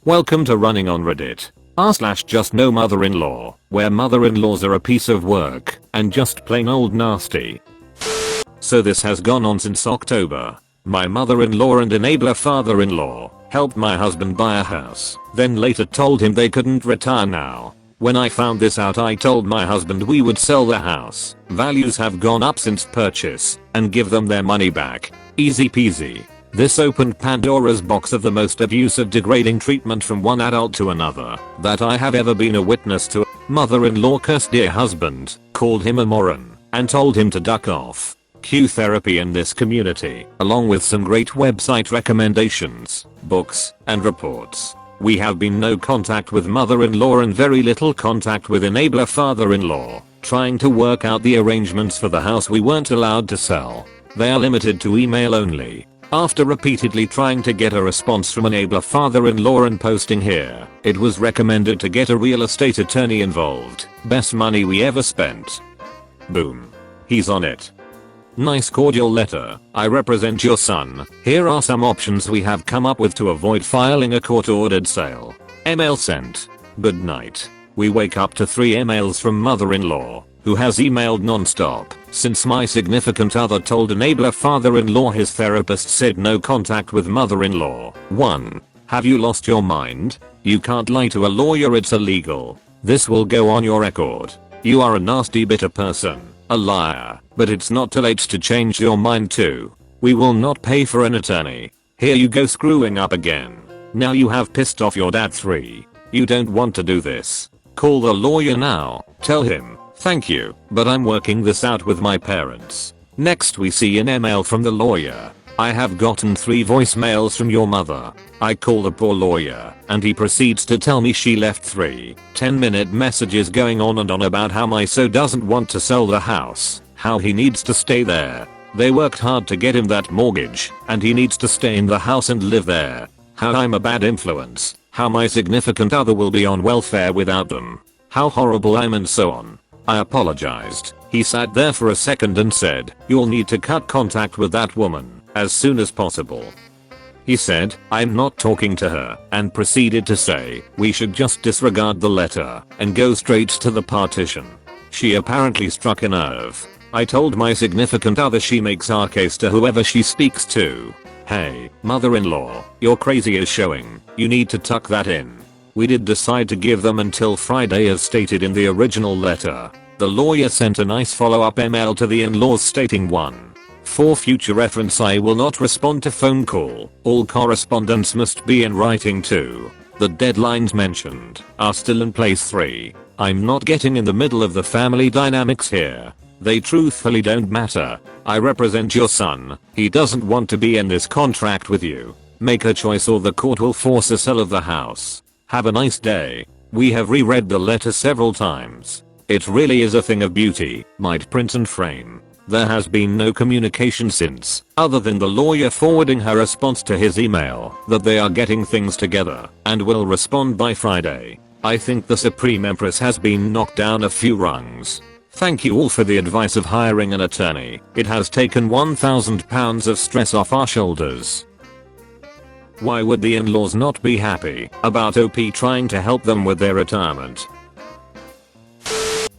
Welcome to Running on Reddit. r/JUSTNOMIL, where mother-in-laws are a piece of work and just plain old nasty. So this has gone on since October. My mother-in-law and enabler father-in-law helped my husband buy a house, then later told him they couldn't retire now. When I found this out, I told my husband we would sell the house. Values have gone up since purchase and give them their money back. Easy peasy. This opened Pandora's box of the most abusive, degrading treatment from one adult to another that I have ever been a witness to. Mother-in-law cursed dear husband, called him a moron, and told him to duck off. Cue therapy in this community, along with some great website recommendations, books, and reports. We have been no contact with mother-in-law and very little contact with enabler father-in-law, trying to work out the arrangements for the house we weren't allowed to sell. They are limited to email only. After repeatedly trying to get a response from enabler father-in-law and posting here, it was recommended to get a real estate attorney involved. Best money we ever spent. Boom. He's on it. Nice cordial letter. I represent your son. Here are some options we have come up with to avoid filing a court-ordered sale. Email sent. Good night. We wake up to 3 emails from mother-in-law, who has emailed non-stop since my significant other told enabler father-in-law his therapist said no contact with mother-in-law. 1. Have you lost your mind? You can't lie to a lawyer, it's illegal. This will go on your record. You are a nasty, bitter person, a liar, but it's not too late to change your mind too. We will not pay for an attorney. Here you go screwing up again. Now you have pissed off your dad. 3. You don't want to do this. Call the lawyer now. Tell him, thank you, but I'm working this out with my parents. Next we see an email from the lawyer. I have gotten 3 voicemails from your mother. I call the poor lawyer, and he proceeds to tell me she left 3 10-minute messages going on and on about how my son doesn't want to sell the house, how he needs to stay there. They worked hard to get him that mortgage, and he needs to stay in the house and live there. How I'm a bad influence, how my significant other will be on welfare without them, how horrible I'm, and so on. I apologized. He sat there for a second and said, "You'll need to cut contact with that woman as soon as possible." He said, "I'm not talking to her," and proceeded to say, "We should just disregard the letter and go straight to the partition." She apparently struck a nerve. I told my significant other she makes our case to whoever she speaks to. Hey, mother-in-law, your crazy is showing. You need to tuck that in. We did decide to give them until Friday as stated in the original letter. The lawyer sent a nice follow-up email to the in-laws stating 1. For future reference, I will not respond to phone call. All correspondence must be in writing. 2. The deadlines mentioned are still in place. 3. I'm not getting in the middle of the family dynamics here. They truthfully don't matter. I represent your son. He doesn't want to be in this contract with you. Make a choice or the court will force a sale of the house. Have a nice day. We have reread the letter several times. It really is a thing of beauty. Might print and frame. There has been no communication since, other than the lawyer forwarding her response to his email that they are getting things together and will respond by Friday. I think the Supreme Empress has been knocked down a few rungs. Thank you all for the advice of hiring an attorney. It has taken £1,000 of stress off our shoulders. Why would the in-laws not be happy about OP trying to help them with their retirement?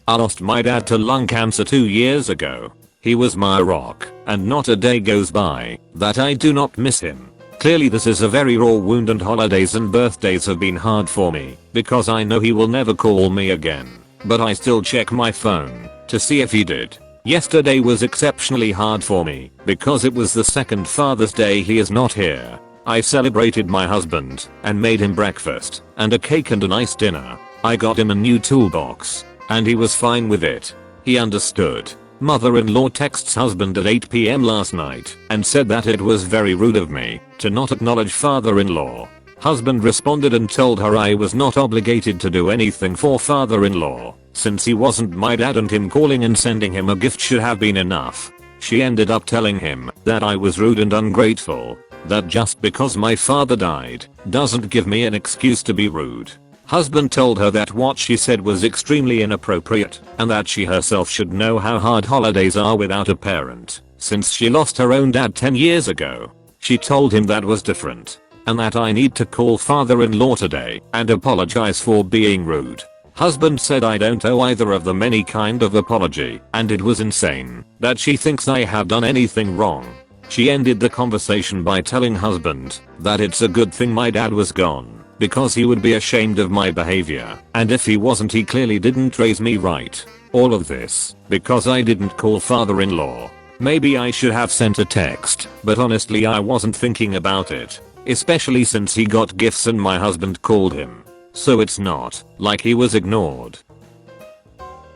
I lost my dad to lung cancer 2 years ago. He was my rock, and not a day goes by that I do not miss him. Clearly this is a very raw wound, and holidays and birthdays have been hard for me because I know he will never call me again. But I still check my phone to see if he did. Yesterday was exceptionally hard for me because it was the second Father's Day he is not here. I celebrated my husband and made him breakfast and a cake and a nice dinner. I got him a new toolbox and he was fine with it. He understood. Mother-in-law texts husband at 8 PM last night and said that it was very rude of me to not acknowledge father-in-law. Husband responded and told her I was not obligated to do anything for father-in-law since he wasn't my dad and him calling and sending him a gift should have been enough. She ended up telling him that I was rude and ungrateful, that just because my father died doesn't give me an excuse to be rude. Husband told her that what she said was extremely inappropriate and that she herself should know how hard holidays are without a parent since she lost her own dad 10 years ago. She told him that was different. and that I need to call father-in-law today and apologize for being rude. Husband said I don't owe either of them any kind of apology, and it was insane that she thinks I have done anything wrong. She ended the conversation by telling husband that it's a good thing my dad was gone, because he would be ashamed of my behavior, and if he wasn't he clearly didn't raise me right. All of this because I didn't call father-in-law. Maybe I should have sent a text, but honestly I wasn't thinking about it, especially since he got gifts and my husband called him. So it's not like he was ignored.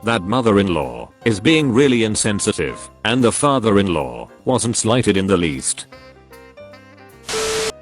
That mother-in-law is being really insensitive, and the father-in-law wasn't slighted in the least.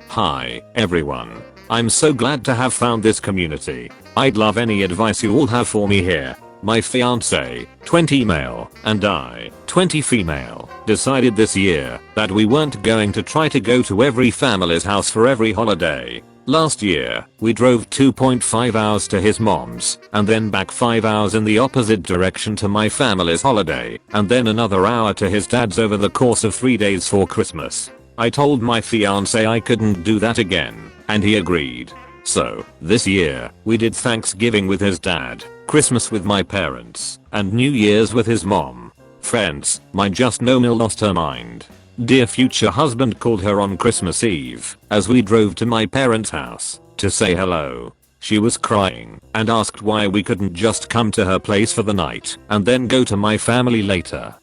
Hi, everyone. I'm so glad to have found this community. I'd love any advice you all have for me here. My fiance, 20 male, and I, 20 female, decided this year that we weren't going to try to go to every family's house for every holiday. Last year, we drove 2.5 hours to his mom's, and then back 5 hours in the opposite direction to my family's holiday, and then another hour to his dad's over the course of 3 days for Christmas. I told my fiance I couldn't do that again, and he agreed. So, this year, we did Thanksgiving with his dad, Christmas with my parents, and New Year's with his mom. Friends, my JUSTNOMIL lost her mind. Dear future husband called her on Christmas Eve as we drove to my parents' house to say hello. She was crying and asked why we couldn't just come to her place for the night and then go to my family later.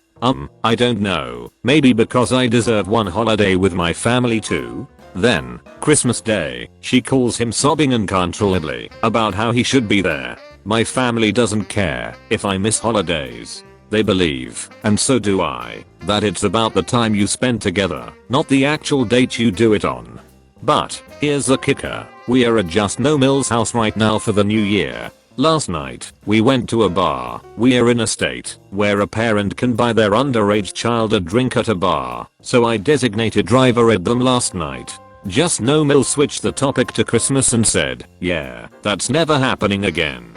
I don't know, maybe because I deserve one holiday with my family too? Then, Christmas Day, she calls him sobbing uncontrollably about how he should be there. My family doesn't care if I miss holidays. They believe, and so do I, that it's about the time you spend together, not the actual date you do it on. But, here's the kicker, we are at JUSTNOMIL's house right now for the new year. Last night, we went to a bar. We are in a state where a parent can buy their underage child a drink at a bar, so I designated driver at them last night. JUSTNOMIL switched the topic to Christmas and said, yeah, that's never happening again.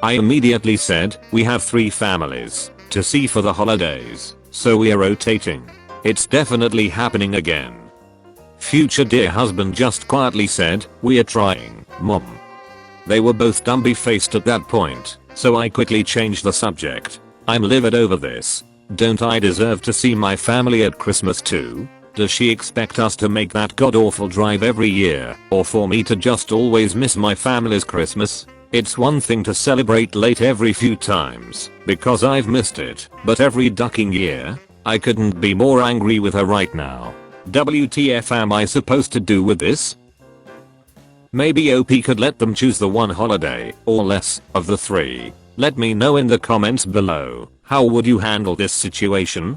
I immediately said, we have 3 families to see for the holidays, so we are rotating. It's definitely happening again. Future dear husband just quietly said, we are trying, mom. They were both dumbly-faced at that point, so I quickly changed the subject. I'm livid over this. Don't I deserve to see my family at Christmas too? Does she expect us to make that god-awful drive every year, or for me to just always miss my family's Christmas? It's one thing to celebrate late every few times, because I've missed it, but every ducking year? I couldn't be more angry with her right now. WTF am I supposed to do with this? Maybe OP could let them choose the one holiday, or less, of the 3. Let me know in the comments below, how would you handle this situation?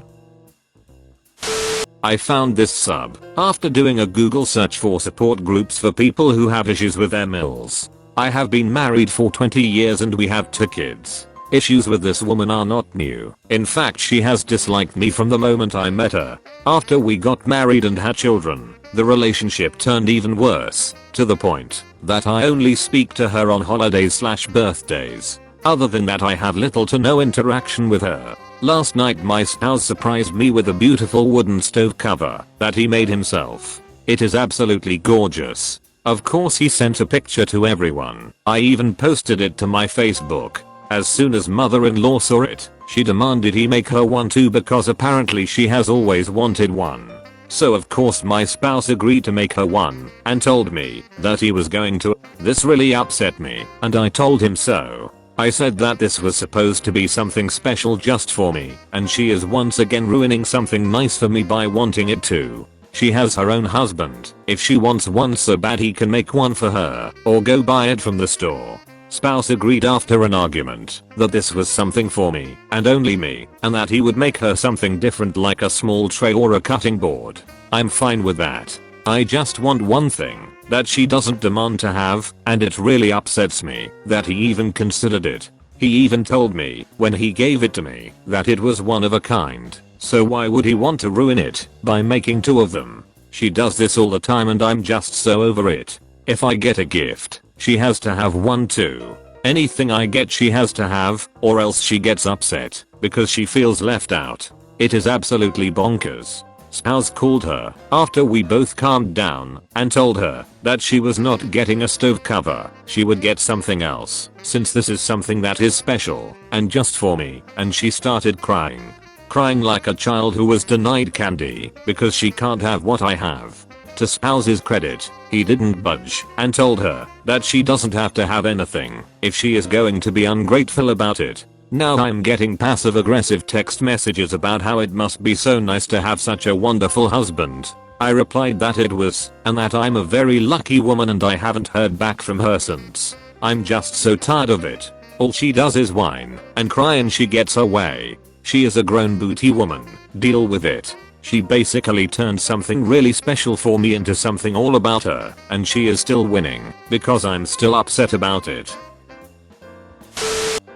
I found this sub after doing a Google search for support groups for people who have issues with their mills. I have been married for 20 years and we have 2 kids. Issues with this woman are not new. In fact, she has disliked me from the moment I met her. After we got married and had children, the relationship turned even worse, to the point that I only speak to her on holidays/birthdays. Other than that, I have little to no interaction with her. Last night my spouse surprised me with a beautiful wooden stove cover that he made himself. It is absolutely gorgeous. Of course he sent a picture to everyone. I even posted it to my Facebook. As soon as mother-in-law saw it, she demanded he make her one too because apparently she has always wanted one. So of course my spouse agreed to make her one and told me that he was going to. This really upset me and I told him so. I said that this was supposed to be something special just for me and she is once again ruining something nice for me by wanting it too. She has her own husband. If she wants one so bad he can make one for her or go buy it from the store. Spouse agreed after an argument that this was something for me and only me and that he would make her something different like a small tray or a cutting board. I'm fine with that. I just want one thing that she doesn't demand to have, and it really upsets me that he even considered it. He even told me when he gave it to me that it was one of a kind. So why would he want to ruin it by making 2 of them? She does this all the time and I'm just so over it. If I get a gift, she has to have one too. Anything I get she has to have, or else she gets upset because she feels left out. It is absolutely bonkers. Spouse called her after we both calmed down and told her that she was not getting a stove cover, she would get something else since this is something that is special and just for me, and she started crying. Crying like a child who was denied candy because she can't have what I have. To spouse's credit, he didn't budge and told her that she doesn't have to have anything if she is going to be ungrateful about it. Now I'm getting passive aggressive text messages about how it must be so nice to have such a wonderful husband. I replied that it was, and that I'm a very lucky woman and I haven't heard back from her since. I'm just so tired of it. All she does is whine and cry and she gets her way. She is a grown booty woman, deal with it. She basically turned something really special for me into something all about her, and she is still winning because I'm still upset about it.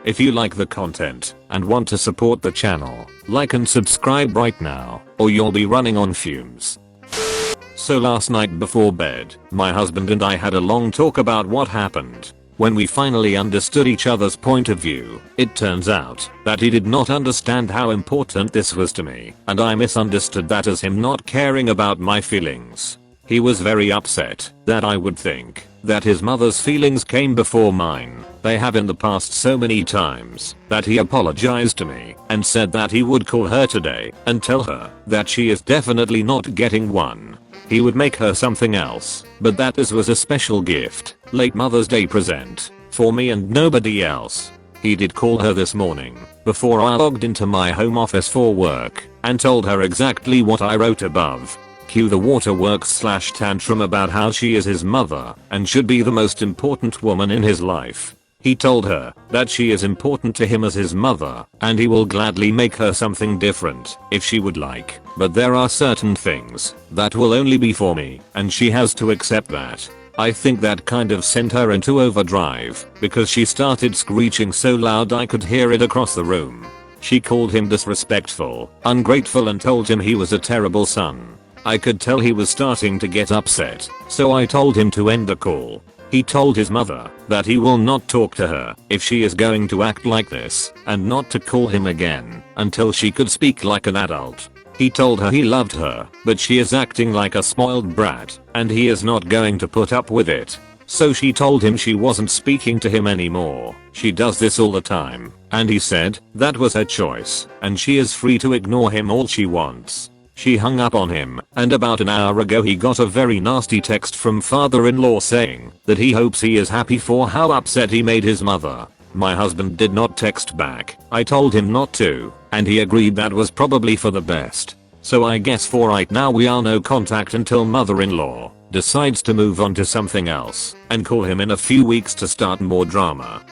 If you like the content and want to support the channel, like and subscribe right now, or you'll be running on fumes. So last night before bed, my husband and I had a long talk about what happened. When we finally understood each other's point of view, it turns out that he did not understand how important this was to me, and I misunderstood that as him not caring about my feelings. He was very upset that I would think that his mother's feelings came before mine. They have in the past so many times that he apologized to me and said that he would call her today and tell her that she is definitely not getting one. He would make her something else, but that this was a special gift, late Mother's Day present, for me and nobody else. He did call her this morning, before I logged into my home office for work, and told her exactly what I wrote above. Cue the waterworks / tantrum about how she is his mother and should be the most important woman in his life. He told her that she is important to him as his mother and he will gladly make her something different if she would like, but there are certain things that will only be for me and she has to accept that. I think that kind of sent her into overdrive because she started screeching so loud I could hear it across the room. She called him disrespectful, ungrateful and told him he was a terrible son. I could tell he was starting to get upset, so I told him to end the call. He told his mother that he will not talk to her if she is going to act like this and not to call him again until she could speak like an adult. He told her he loved her, but she is acting like a spoiled brat and he is not going to put up with it. So she told him she wasn't speaking to him anymore. She does this all the time, and he said that was her choice and she is free to ignore him all she wants. She hung up on him, and about an hour ago he got a very nasty text from father-in-law saying that he hopes he is happy for how upset he made his mother. My husband did not text back. I told him not to, and he agreed that was probably for the best. So I guess for right now we are no contact until mother-in-law decides to move on to something else and call him in a few weeks to start more drama.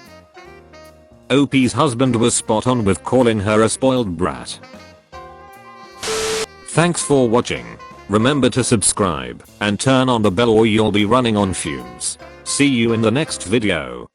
OP's husband was spot on with calling her a spoiled brat. Thanks for watching. Remember to subscribe and turn on the bell or you'll be running on fumes. See you in the next video.